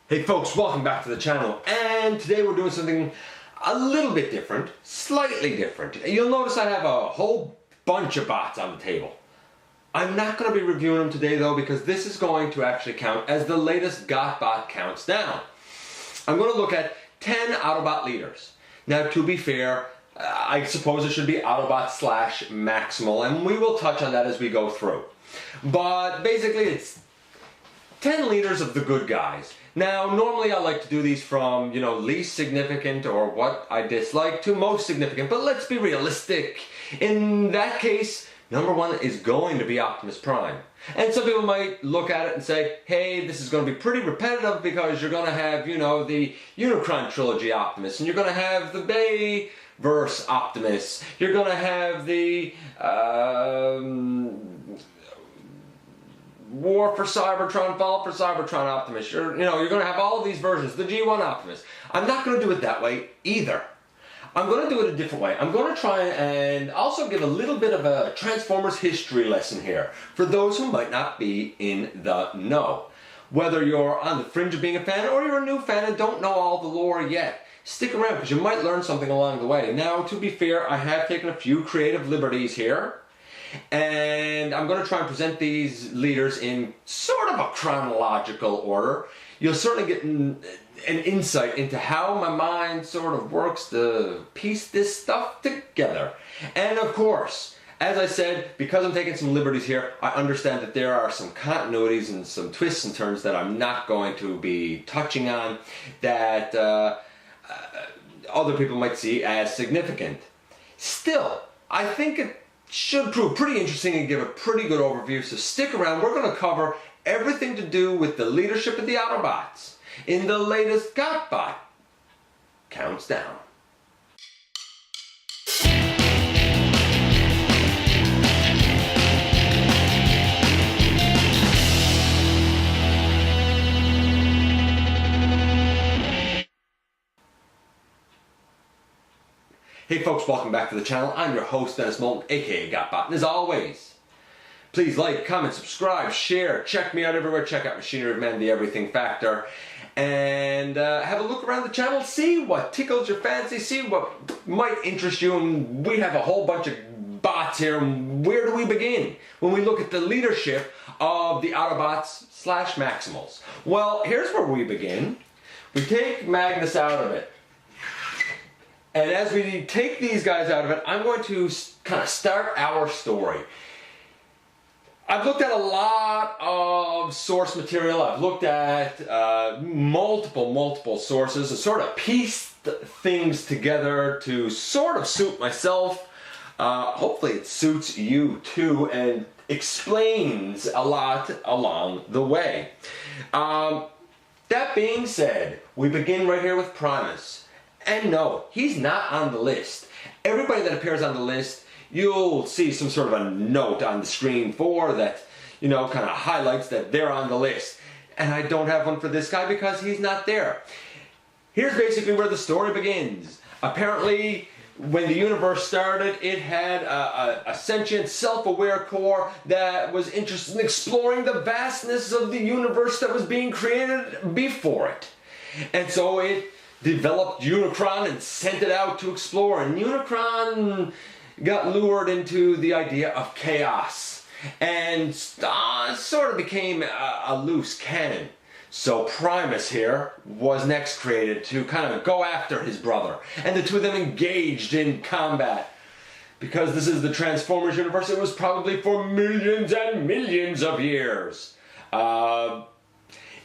Hey folks, welcome back to the channel, and today we're doing something a little bit different, slightly different. You'll notice I have a whole bunch of bots on the table. I'm not going to be reviewing them today though, because this is going to actually count as the latest GotBot counts down. I'm going to look at 10 Autobot leaders. Now to be fair, I suppose it should be Autobot / Maximal, and we will touch on that as we go through. But basically it's 10 leaders of the good guys. Now, normally I like to do these from, least significant or what I dislike to most significant, but let's be realistic. In that case, number one is going to be Optimus Prime. And some people might look at it and say, hey, this is going to be pretty repetitive because you're going to have, the Unicron trilogy Optimus, and you're going to have the Bayverse Optimus, you're going to have the War for Cybertron, Fall for Cybertron Optimus. You're going to have all of these versions, the G1 Optimus. I'm not going to do it that way either. I'm going to do it a different way. I'm going to try and also give a little bit of a Transformers history lesson here for those who might not be in the know. Whether you're on the fringe of being a fan or you're a new fan and don't know all the lore yet, stick around because you might learn something along the way. Now, to be fair, I have taken a few creative liberties here. And I'm going to try and present these leaders in sort of a chronological order. You'll certainly get an insight into how my mind sort of works to piece this stuff together. And of course, as I said, because I'm taking some liberties here, I understand that there are some continuities and some twists and turns that I'm not going to be touching on that other people might see as significant. Still, I think it should prove pretty interesting and give a pretty good overview, so stick around. We're going to cover everything to do with the leadership of the Autobots in the latest GotBot Counts Down. Hey folks, welcome back to the channel. I'm your host, Dennis Moulton, aka GotBot, and as always, please like, comment, subscribe, share, check me out everywhere, check out Machinery of Man, the Everything Factor, and have a look around the channel, see what tickles your fancy, see what might interest you, and we have a whole bunch of bots here, and where do we begin when we look at the leadership of the Autobots / Maximals? Well, here's where we begin. We take Magnus out of it. And as we take these guys out of it, I'm going to kind of start our story. I've looked at a lot of source material. I've looked at multiple sources and sort of pieced things together to sort of suit myself. Hopefully it suits you too and explains a lot along the way. That being said, we begin right here with Primus. And no, he's not on the list. Everybody that appears on the list, you'll see some sort of a note on the screen for that, kind of highlights that they're on the list. And I don't have one for this guy because he's not there. Here's basically where the story begins. Apparently, when the universe started, it had a sentient, self-aware core that was interested in exploring the vastness of the universe that was being created before it. And so it developed Unicron and sent it out to explore, and Unicron got lured into the idea of chaos and sort of became a loose cannon. So Primus here was next created to kind of go after his brother, and the two of them engaged in combat. Because this is the Transformers universe, it was probably for millions and millions of years.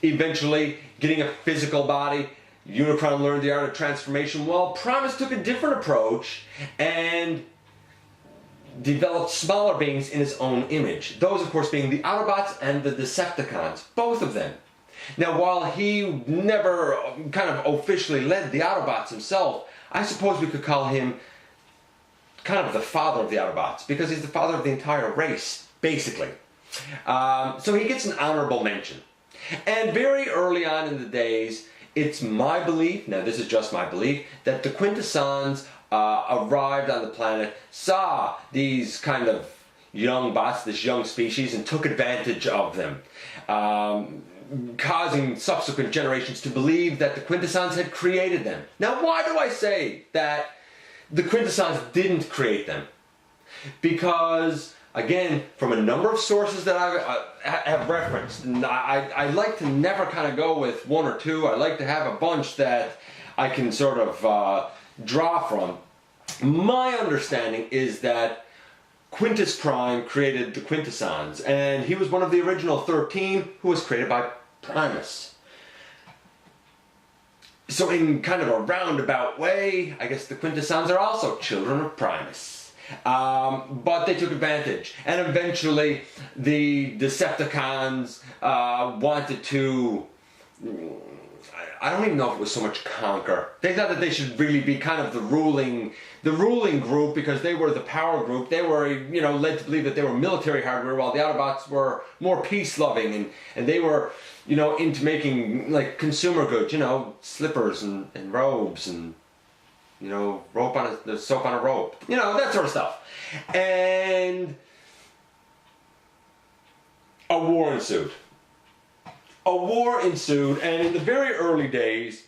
Eventually getting a physical body, Unicron learned the art of transformation, while Primus took a different approach and developed smaller beings in his own image. Those, of course, being the Autobots and the Decepticons, both of them. Now, while he never kind of officially led the Autobots himself, I suppose we could call him kind of the father of the Autobots, because he's the father of the entire race, basically. So he gets an honorable mention. And very early on in the days, it's my belief, now this is just my belief, that the Quintessons arrived on the planet, saw these kind of young bots, this young species, and took advantage of them. causing subsequent generations to believe that the Quintessons had created them. Now, why do I say that the Quintessons didn't create them? Because, again, from a number of sources that I have referenced, and I like to never kind of go with one or two. I like to have a bunch that I can sort of draw from. My understanding is that Quintus Prime created the Quintessons, and he was one of the original 13 who was created by Primus. So in kind of a roundabout way, I guess the Quintessons are also children of Primus. But they took advantage, and eventually the Decepticons wanted to, I don't even know if it was so much conquer. They thought that they should really be kind of the ruling group, because they were the power group. They were, you know, led to believe that they were military hardware, while the Autobots were more peace-loving, and they were, you know, into making like consumer goods, you know, slippers and robes and, you know, the soap on a rope, you know, that sort of stuff. And a war ensued. And in the very early days,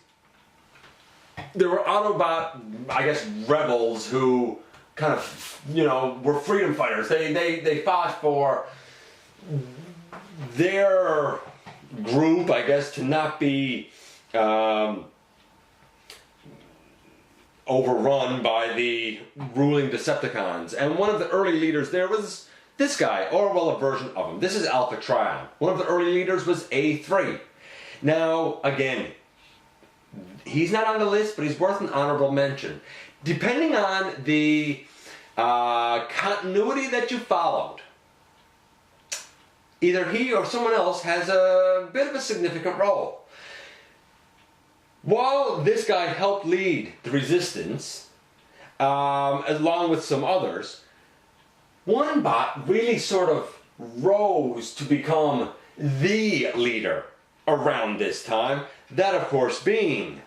there were Autobot, I guess, rebels who kind of, you know, were freedom fighters. They fought for their group, I guess, to not be overrun by the ruling Decepticons. And one of the early leaders there was this guy, or well, a version of him. This is Alpha Trion. One of the early leaders was A3. Now, again, he's not on the list, but he's worth an honorable mention. Depending on the continuity that you followed, either he or someone else has a bit of a significant role. While this guy helped lead the resistance, along with some others, one bot really sort of rose to become the leader around this time. That, of course, being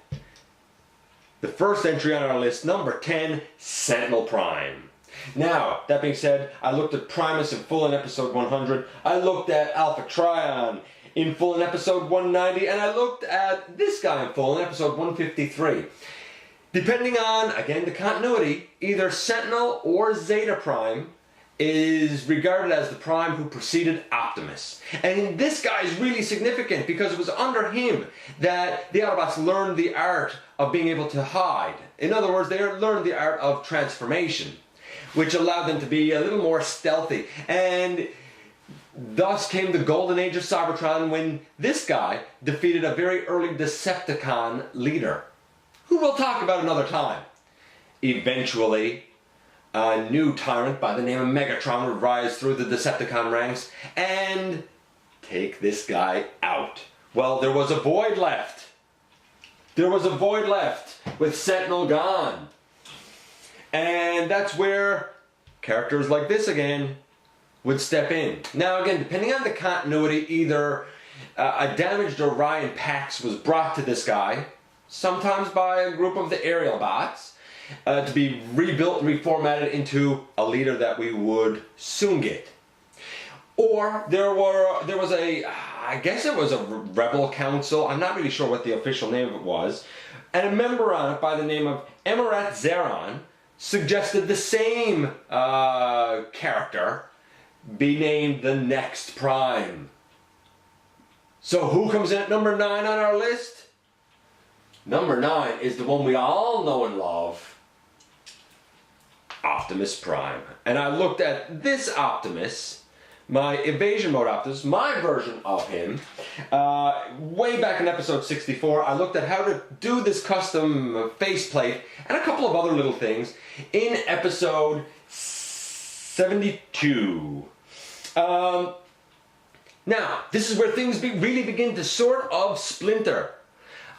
the first entry on our list, number 10, Sentinel Prime. Now, that being said, I looked at Primus in full in episode 100. I looked at Alpha Trion in full in episode 190, and I looked at this guy in full in episode 153. Depending on, again, the continuity, either Sentinel or Zeta Prime is regarded as the Prime who preceded Optimus. And this guy is really significant because it was under him that the Autobots learned the art of being able to hide. In other words, they learned the art of transformation, which allowed them to be a little more stealthy. And thus came the golden age of Cybertron, when this guy defeated a very early Decepticon leader, who we'll talk about another time. Eventually, a new tyrant by the name of Megatron would rise through the Decepticon ranks and take this guy out. Well, there was a void left. There was a void left with Sentinel gone. And that's where characters like this again would step in. Now again, depending on the continuity, either a damaged Orion Pax was brought to this guy, sometimes by a group of the aerial bots, to be rebuilt and reformatted into a leader that we would soon get. Or there was a, I guess it was a rebel council, I'm not really sure what the official name of it was, and a member on it by the name of Emirat Zeron suggested the same character be named the next Prime. So who comes in at number 9 on our list? Number 9 is the one we all know and love, Optimus Prime. And I looked at this Optimus, my evasion mode Optimus, my version of him, way back in episode 64. I looked at how to do this custom faceplate and a couple of other little things in episode 72. Now, this is where things really begin to sort of splinter.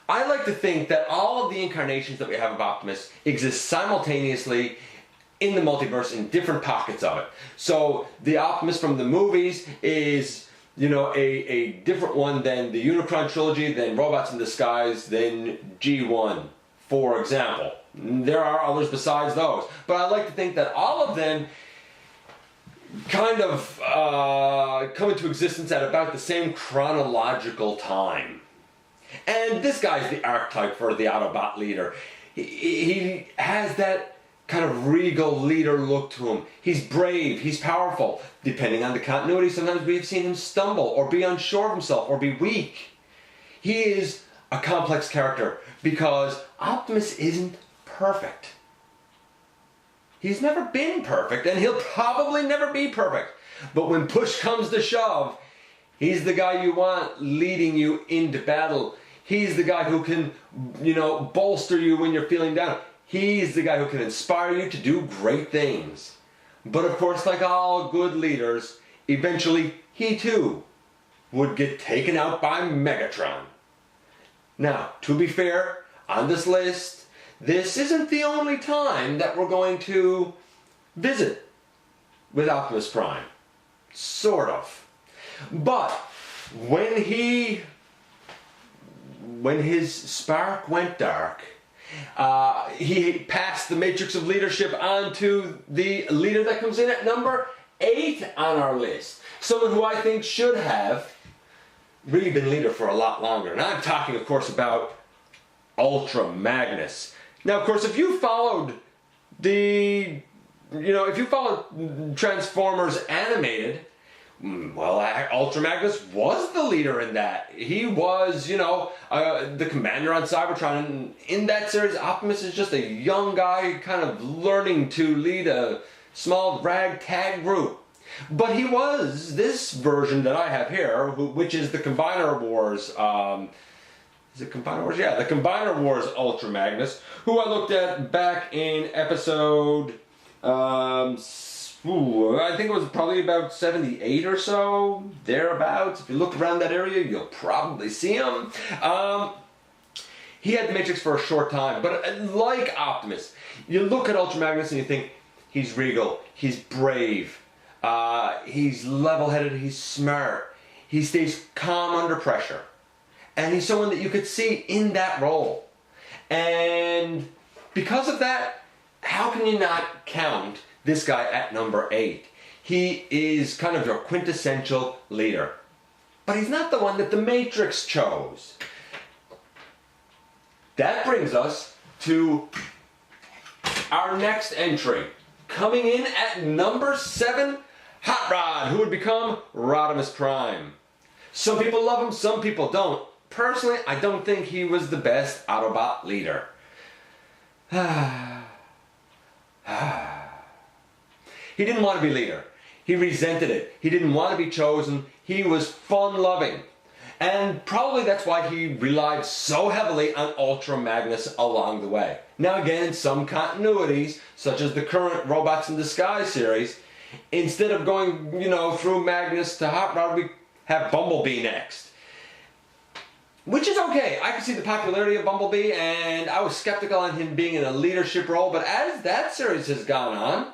I like to think that all of the incarnations that we have of Optimus exist simultaneously in the multiverse in different pockets of it. So the Optimus from the movies is, you know, a different one than the Unicron trilogy, than Robots in Disguise, than G1, for example. There are others besides those. But I like to think that all of them kind of come into existence at about the same chronological time. And this guy's the archetype for the Autobot leader. He has that kind of regal leader look to him. He's brave, he's powerful. Depending on the continuity, sometimes we've seen him stumble or be unsure of himself or be weak. He is a complex character because Optimus isn't perfect. He's never been perfect, and he'll probably never be perfect. But when push comes to shove, he's the guy you want leading you into battle. He's the guy who can, bolster you when you're feeling down. He's the guy who can inspire you to do great things. But of course, like all good leaders, eventually he too would get taken out by Megatron. Now, to be fair, on this list, this isn't the only time that we're going to visit with Optimus Prime. Sort of. But when his spark went dark, he passed the matrix of leadership on to the leader that comes in at number 8 on our list. Someone who I think should have really been leader for a lot longer. And I'm talking, of course, about Ultra Magnus. Now, of course, if you followed Transformers Animated, well, Ultra Magnus was the leader in that. He was, the commander on Cybertron. And in that series, Optimus is just a young guy kind of learning to lead a small ragtag group. But he was this version that I have here, which is the Combiner Wars. Is it Combiner Wars? Yeah, the Combiner Wars Ultra Magnus, who I looked at back in episode, I think it was probably about 78 or so, thereabouts. If you look around that area, you'll probably see him. He had the Matrix for a short time, but like Optimus, you look at Ultra Magnus and you think, he's regal, he's brave, he's level-headed, he's smart, he stays calm under pressure. And he's someone that you could see in that role. And because of that, how can you not count this guy at number 8? He is kind of your quintessential leader. But he's not the one that the Matrix chose. That brings us to our next entry. Coming in at number 7, Hot Rod, who would become Rodimus Prime. Some people love him, some people don't. Personally, I don't think he was the best Autobot leader. He didn't want to be leader. He resented it. He didn't want to be chosen. He was fun-loving. And probably that's why he relied so heavily on Ultra Magnus along the way. Now again, in some continuities, such as the current Robots in Disguise series, instead of going, through Magnus to Hot Rod, we have Bumblebee next. Which is okay. I can see the popularity of Bumblebee, and I was skeptical on him being in a leadership role, but as that series has gone on,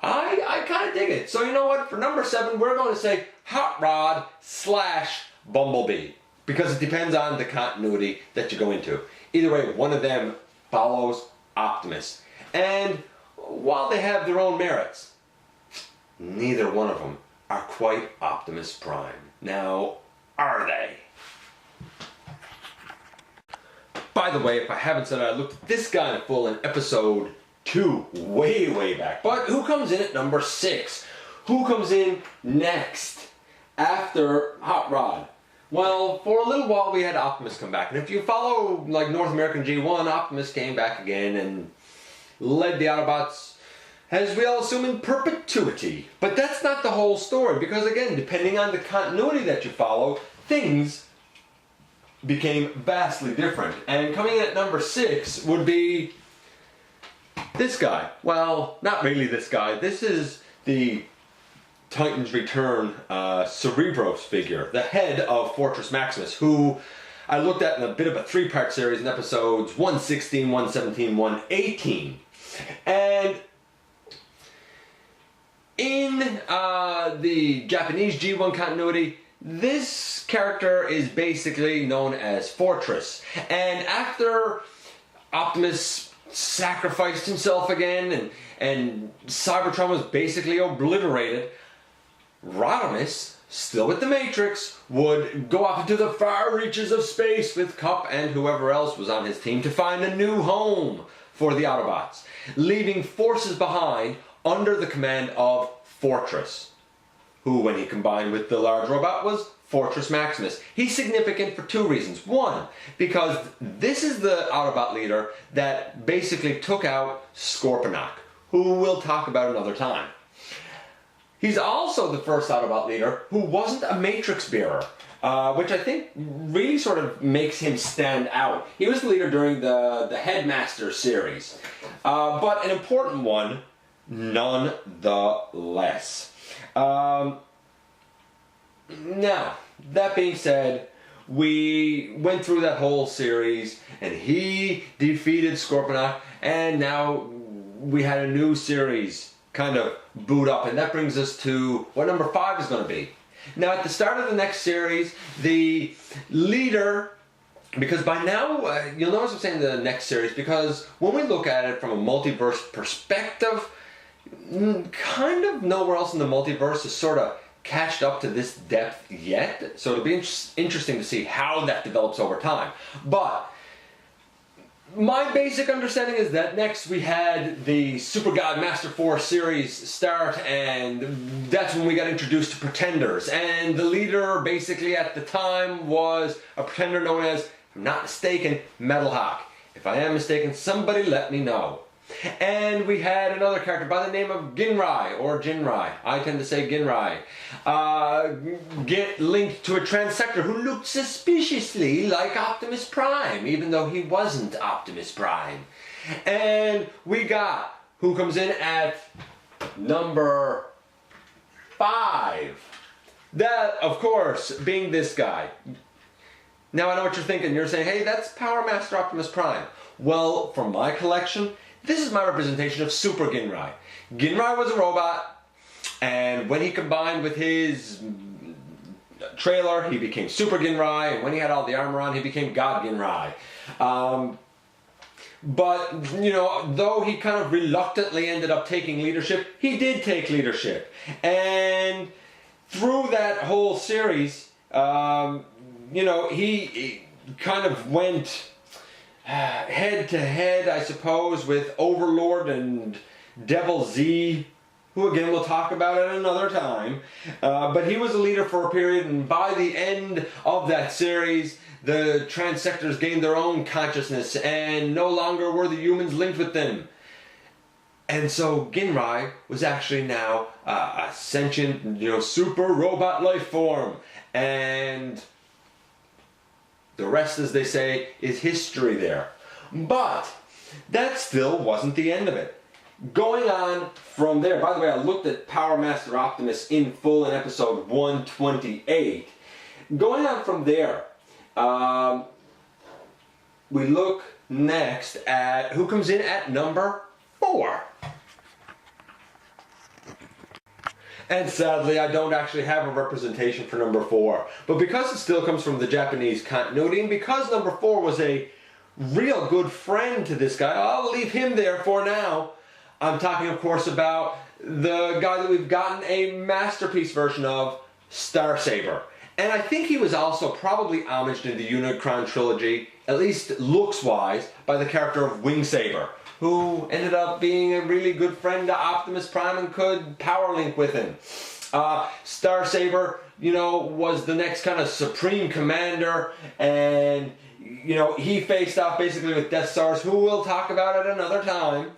I kind of dig it. So you know what? For number 7, we're going to say Hot Rod / Bumblebee, because it depends on the continuity that you go into. Either way, one of them follows Optimus. And while they have their own merits, neither one of them are quite Optimus Prime. Now, are they? By the way, if I haven't said it, I looked at this guy in full in episode 2, way back. But who comes in at number 6? Who comes in next after Hot Rod? Well, for a little while we had Optimus come back. And if you follow North American G1, Optimus came back again and led the Autobots, as we all assume, in perpetuity. But that's not the whole story, because again, depending on the continuity that you follow, things became vastly different. And coming in at number 6 would be this guy. Well, not really this guy. This is the Titans Return Cerebros figure, the head of Fortress Maximus, who I looked at in a bit of a 3-part series in episodes 116, 117, 118. And in the Japanese G1 continuity, this character is basically known as Fortress. And after Optimus sacrificed himself again, and Cybertron was basically obliterated, Rodimus, still with the Matrix, would go off into the far reaches of space with Cup and whoever else was on his team to find a new home for the Autobots, leaving forces behind under the command of Fortress, who, when he combined with the large robot, was Fortress Maximus. He's significant for two reasons. One, because this is the Autobot leader that basically took out Scorponok, who we'll talk about another time. He's also the first Autobot leader who wasn't a Matrix bearer, which I think really sort of makes him stand out. He was the leader during the Headmaster series, but an important one nonetheless. Now, that being said, we went through that whole series, and he defeated Scorponok, and now we had a new series kind of boot up, and that brings us to what number 5 is going to be. Now, at the start of the next series, the leader, because by now, you'll notice I'm saying the next series, because when we look at it from a multiverse perspective, kind of nowhere else in the multiverse is sort of catched up to this depth yet, so it'll be interesting to see how that develops over time. But my basic understanding is that next we had the Super God Master Force series start, and that's when we got introduced to Pretenders, and the leader basically at the time was a pretender known as, if I'm not mistaken, Metalhawk. If I am mistaken, somebody let me know. And we had another character by the name of Ginrai, or Jinrai. I tend to say Ginrai. Get linked to a transector who looked suspiciously like Optimus Prime, even though he wasn't Optimus Prime. And we got, who comes in at number 5. That, of course, being this guy. Now I know what you're thinking. You're saying, hey, that's Power Master Optimus Prime. Well, from my collection, this is my representation of Super Ginrai. Ginrai was a robot, and when he combined with his trailer, he became Super Ginrai, and when he had all the armor on, he became God Ginrai. But, you know, though he kind of reluctantly ended up taking leadership, he did take leadership. And through that whole series, you know, he kind of went head to head, I suppose, with Overlord and Devil Z, who again we'll talk about at another time. But he was a leader for a period, and by the end of that series, the transectors gained their own consciousness, and no longer were the humans linked with them. And so Ginrai was actually now a sentient, you know, super robot life form. And the rest, as they say, is history there. But that still wasn't the end of it. Going on from there, by the way, I looked at Power Master Optimus in full in episode 128. Going on from there, we look next at who comes in at number 4. And sadly, I don't actually have a representation for number 4. But because it still comes from the Japanese continuity, and because number 4 was a real good friend to this guy, I'll leave him there for now. I'm talking, of course, about the guy that we've gotten a masterpiece version of, Starsaber. And I think he was also probably homaged in the Unicron trilogy, at least looks-wise, by the character of Wingsaber, who ended up being a really good friend to Optimus Prime and could power link with him. Starsaber, you know, was the next kind of supreme commander, and, you know, he faced off basically with Death Stars, who we'll talk about at another time.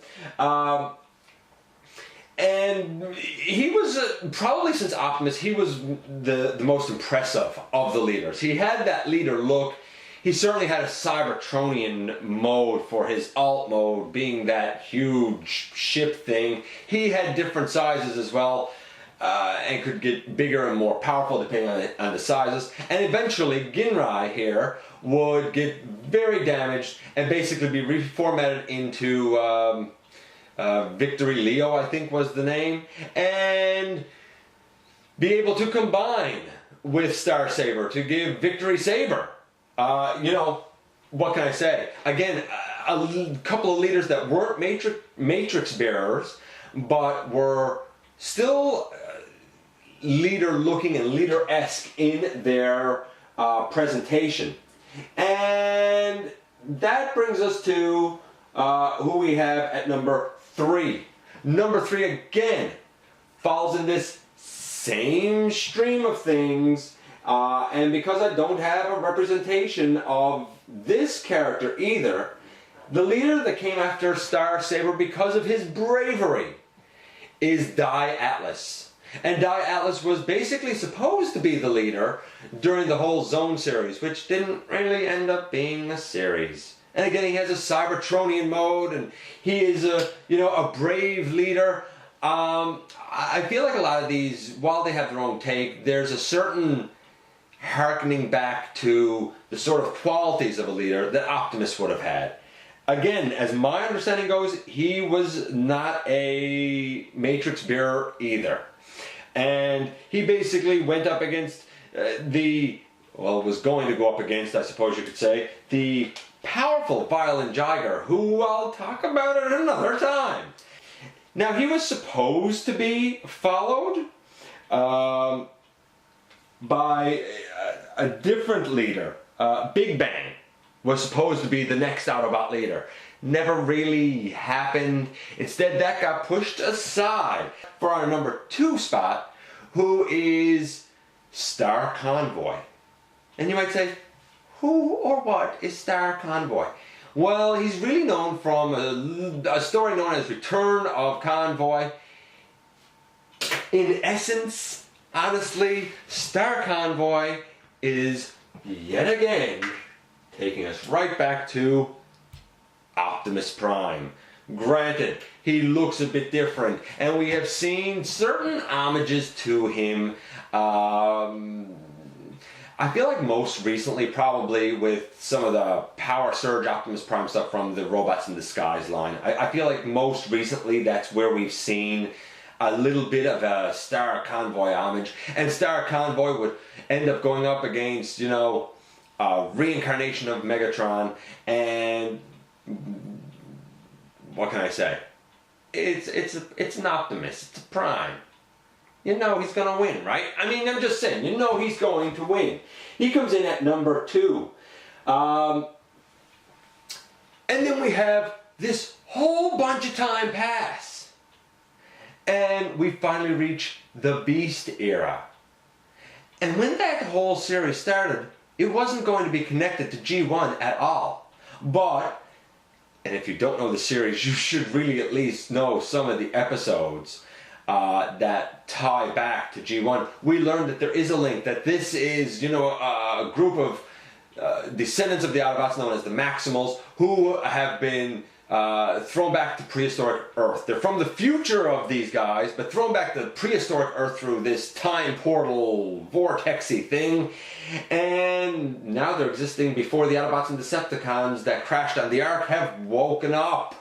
And he was, probably since Optimus, he was the most impressive of the leaders. He had that leader look. He certainly had a Cybertronian mode for his alt mode, being that huge ship thing. He had different sizes as well, and could get bigger and more powerful depending on the sizes. And eventually, Ginrai here would get very damaged and basically be reformatted into Victory Lio, I think was the name, and be able to combine with Starsaber to give Victory Saber. You know, what can I say? Again, a couple of leaders that weren't matrix bearers, but were still leader-looking and leader-esque in their presentation. And that brings us to who we have at number 3. Number 3 again falls in this same stream of things, and because I don't have a representation of this character either, the leader that came after Star Saber because of his bravery is Dai Atlas. And Dai Atlas was basically supposed to be the leader during the whole Zone series, which didn't really end up being a series. And again, he has a Cybertronian mode, and he is a brave leader. I feel like a lot of these, while they have their own take, there's a certain harkening back to the sort of qualities of a leader that Optimus would have had. Again, as my understanding goes, he was not a Matrix bearer either. And he basically went up against was going to go up against, I suppose you could say, the powerful Violent Jiger, who I'll talk about at another time. Now, he was supposed to be followed by a different leader. Big Bang was supposed to be the next Autobot leader. Never really happened. Instead, that got pushed aside for our number 2 spot, who is Star Convoy. And you might say, who or what is Star Convoy? Well, he's really known from a story known as Return of Convoy. In essence, honestly, Star Convoy is yet again taking us right back to Optimus Prime. Granted, he looks a bit different, and we have seen certain homages to him. I feel like most recently, probably with some of the Power Surge Optimus Prime stuff from the Robots in Disguise line, I feel like most recently that's where we've seen a little bit of a Star Convoy homage. And Star Convoy would end up going up against, a reincarnation of Megatron, and what can I say? It's an Optimus, it's a Prime. You know he's going to win, right? I mean, I'm just saying, you know he's going to win. He comes in at number 2. And then we have this whole bunch of time pass. And we finally reach the Beast era. And when that whole series started, it wasn't going to be connected to G1 at all. But, and if you don't know the series, you should really at least know some of the episodes that tie back to G1. We learned that there is a link, that this is, a group of descendants of the Autobots known as the Maximals, who have been thrown back to prehistoric Earth. They're from the future of these guys, but thrown back to prehistoric Earth through this time portal vortexy thing. And now they're existing before the Autobots and Decepticons that crashed on the Ark have woken up.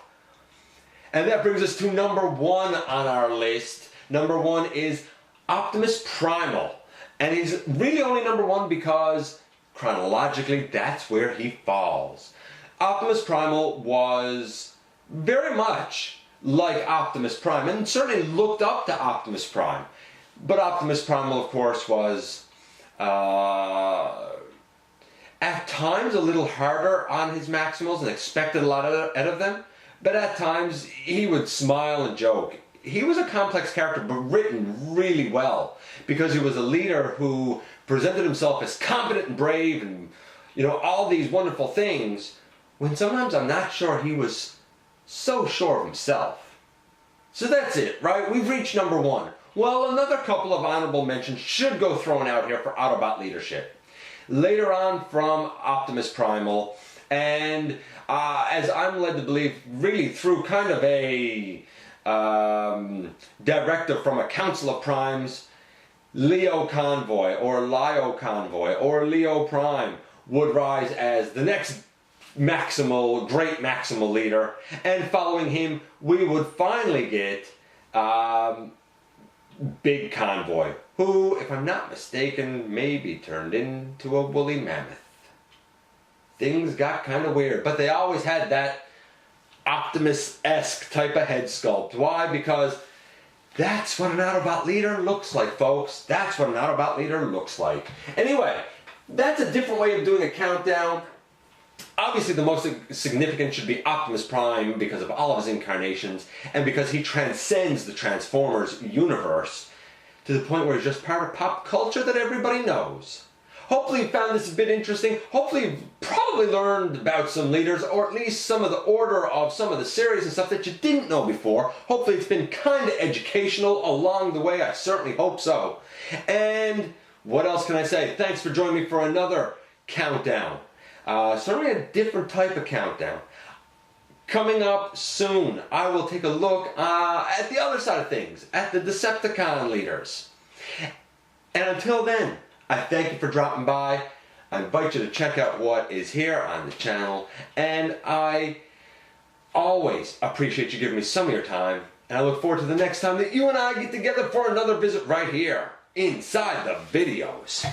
And that brings us to number 1 on our list. Number 1 is Optimus Primal. And he's really only number 1 because chronologically that's where he falls. Optimus Primal was very much like Optimus Prime, and certainly looked up to Optimus Prime. But Optimus Primal, of course, was at times a little harder on his Maximals and expected a lot out of them. But at times, he would smile and joke. He was a complex character, but written really well, because he was a leader who presented himself as competent and brave and, all these wonderful things, when sometimes I'm not sure he was so sure of himself. So that's it, right? We've reached number 1. Well, another couple of honorable mentions should go thrown out here for Autobot leadership. Later on from Optimus Primal, and as I'm led to believe, really through kind of a directive from a council of primes, Lio Convoy or Lio Convoy or Lio Prime would rise as the next great Maximal leader, and following him we would finally get Big Convoy, who, if I'm not mistaken, maybe turned into a woolly mammoth. Things got kind of weird, but they always had that Optimus-esque type of head sculpt. Why? Because that's what an Autobot leader looks like, folks. That's what an Autobot leader looks like. Anyway, that's a different way of doing a countdown. Obviously, the most significant should be Optimus Prime because of all of his incarnations and because he transcends the Transformers universe to the point where he's just part of pop culture that everybody knows. Hopefully you found this a bit interesting. Hopefully you've probably learned about some leaders, or at least some of the order of some of the series and stuff that you didn't know before. Hopefully it's been kind of educational along the way. I certainly hope so. And what else can I say? Thanks for joining me for another countdown. Certainly a different type of countdown. Coming up soon, I will take a look at the other side of things, at the Decepticon leaders. And until then, I thank you for dropping by. I invite you to check out what is here on the channel. And I always appreciate you giving me some of your time. And I look forward to the next time that you and I get together for another visit right here inside the videos.